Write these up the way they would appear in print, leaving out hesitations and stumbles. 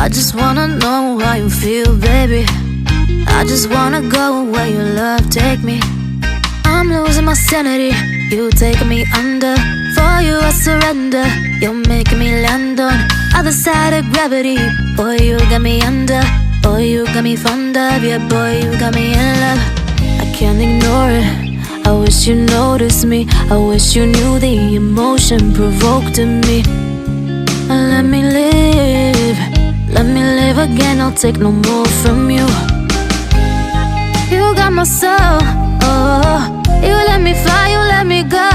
I just wanna know how you feel, baby. I just wanna go where your love take me. I'm losing my sanity, you taking me under. For you I surrender, you're making me land on other side of gravity. Boy, you got me under. Boy, you got me fond of. Yeah, boy, you got me in love. I can't ignore it. I wish you noticed me. I wish you knew the emotion provoked in me. Let me live. Let me live again. I'll take no more from you. You got my soul. Oh, you let me fly. You let me go.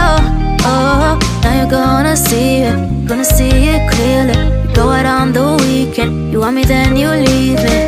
Oh, now you're gonna see it. Gonna see it clearly. You go out on the weekend. You want me, then you leave me.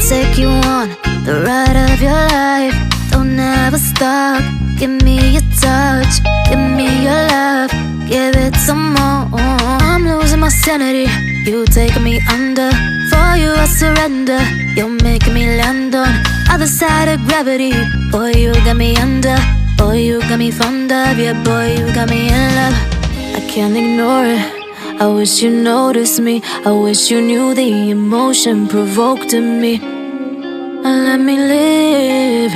Take you on the ride of your life. Don't ever stop. Give me your touch, give me your love, give it some more. I'm losing my sanity, you taking me under. For you I surrender, you're making me land on other side of gravity. Boy, you got me under. Boy, you got me fond of. Yeah, boy, you got me in love. I can't ignore it. I wish you noticed me. I wish you knew the emotion provoked in me. Let me live.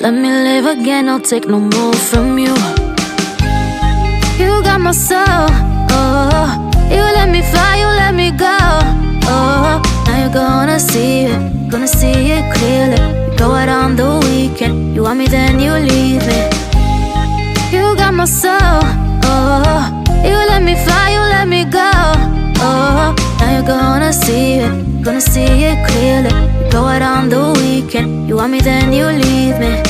Let me live again. I'll take no more from you. You got my soul. Oh, you let me fly. You let me go. Oh, now you're gonna see it. Gonna see it clearly. You go out on the weekend. You want me, then you leave me. You got my soul. Oh, you let me fly, you let me go. Oh, now you're gonna see it. Gonna see it clearly. You go out on the weekend. You want me, then you leave me.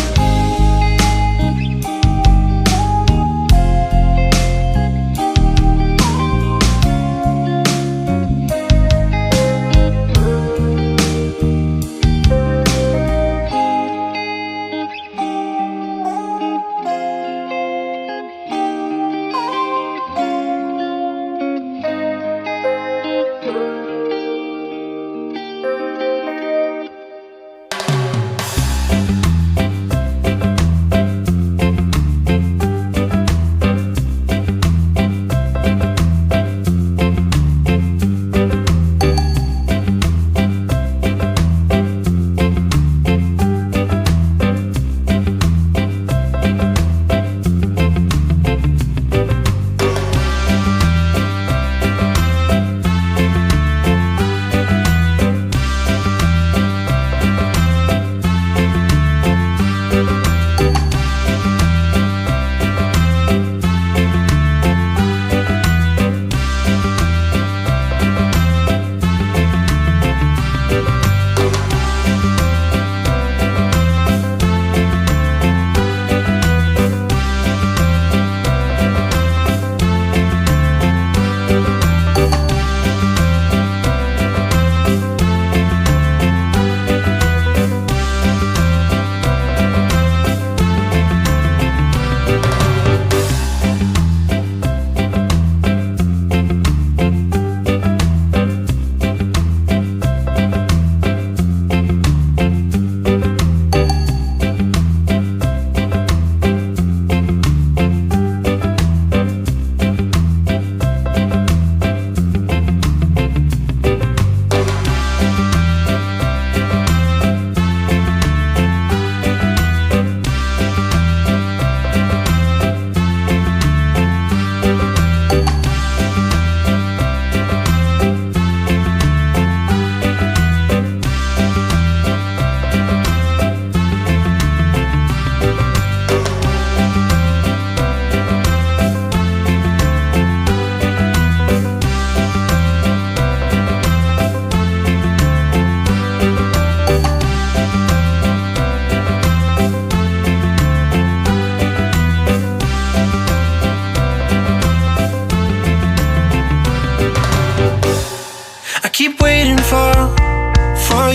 keep waiting for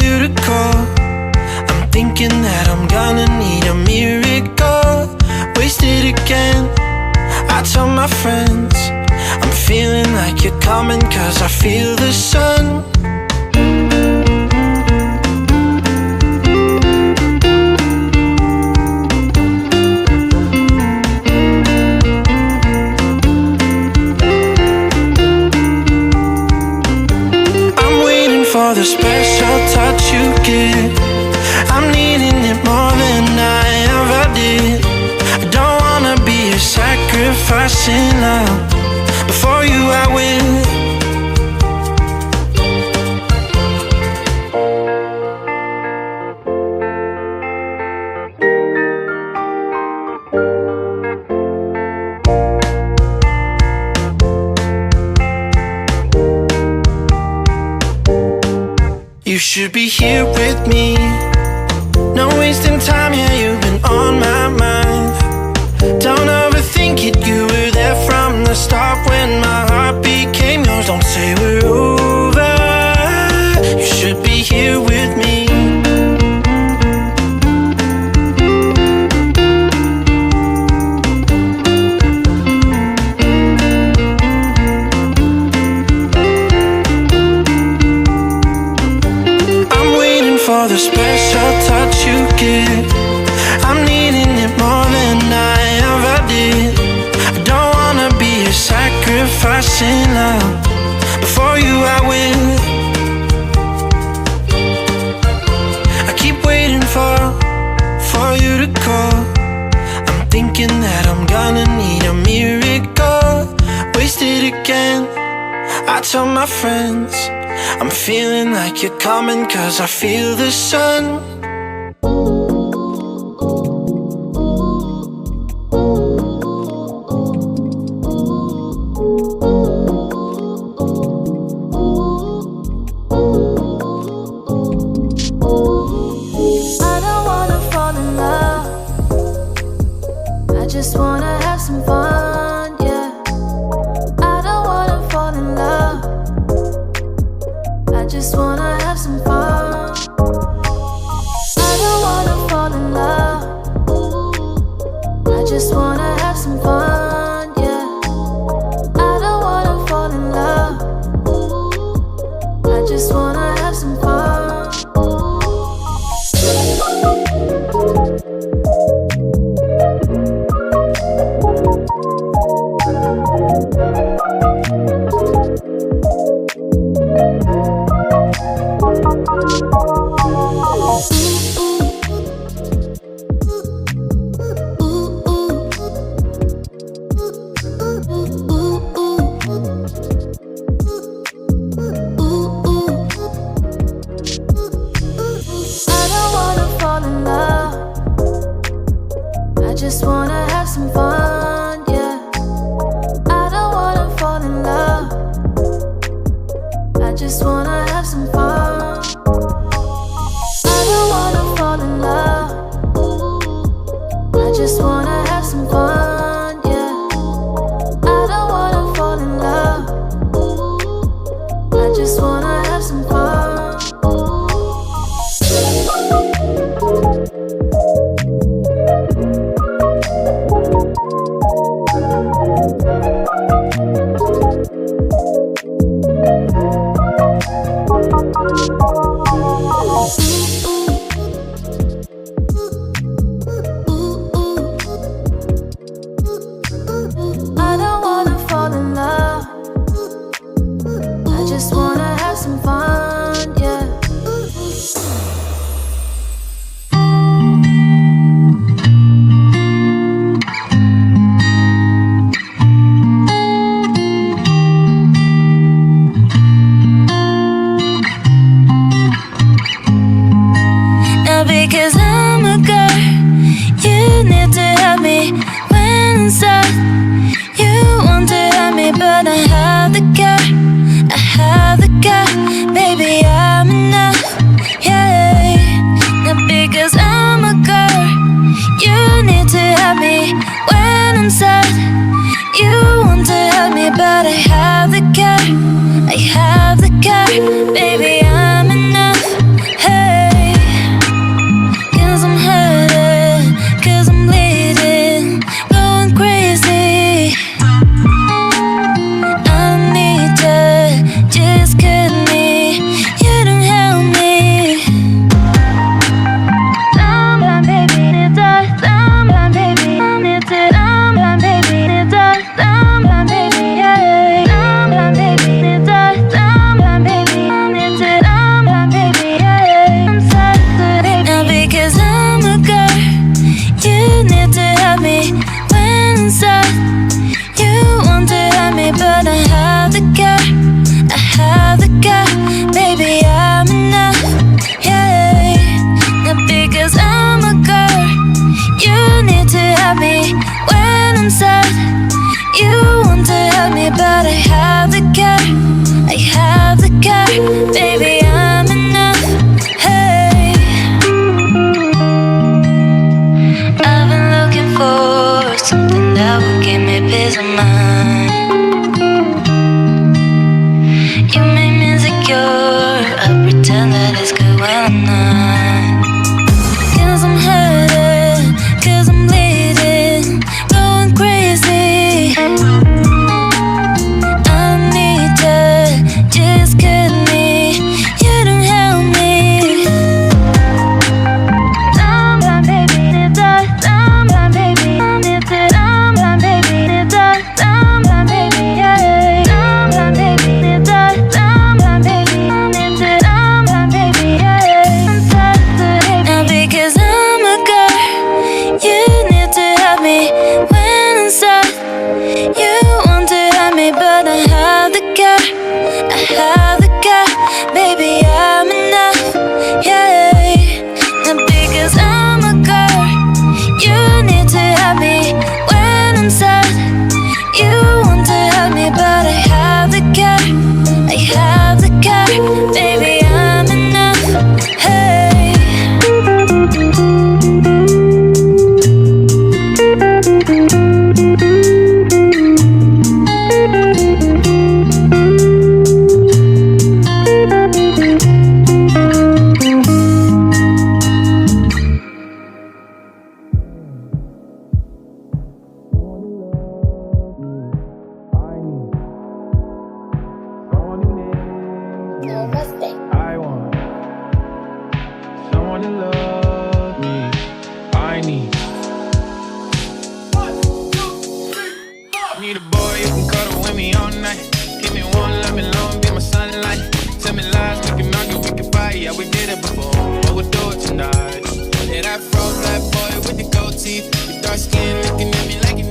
you to call. I'm thinking that I'm gonna need a miracle. Wasted again, I tell my friends I'm feeling like you're coming, cause I feel the sun. For the special touch you give, I'm needing it more than I ever did. I don't wanna be a sacrificing love. Before you I will. You should be here with me. No wasting time, yeah, you've been on my mind. Don't overthink it, you were there from the start when my heart became yours. Don't say we're over. You should be here with me. For the special touch you give, I'm needing it more than I ever did. I don't wanna be a sacrificing love. Before you I will. I keep waiting for you to call. I'm thinking that I'm gonna need a miracle. Wasted again, I tell my friends I'm feeling like you're coming, cause I feel the sun. I don't wanna fall in love, I just wanna have some fun, yeah. I don't wanna fall in love, I just wanna have some fun. I don't wanna fall in love, I just wanna have some fun, yeah. I don't wanna fall in love, I just wanna have some fun. I just wanna have some fun, yeah. I don't wanna fall in love, I just wanna have some fun. I don't wanna fall in love, I just wanna have some fun, yeah. I don't wanna fall in love, I just wanna have some fun. I don't wanna fall in love, I just wanna have some fun, yeah. Now because I'm a girl, you need to help me when inside. You want to help me, but I have the girl, I have the girl, baby I'm enough, yeah. Now because I'm a girl, you need to help me when I'm sad. You want to help me, but I have the girl, I have the girl, baby heart, baby, I'm enough. Hey. I want someone to love me. I need need a boy who can cuddle with me all night. Give me one, let me long, be my sunlight. Tell me lies, we can argue, we can fight. Yeah, we did it before, but we'll do it tonight. Yeah, that fro black boy with the gold teeth, your dark skin looking at me like you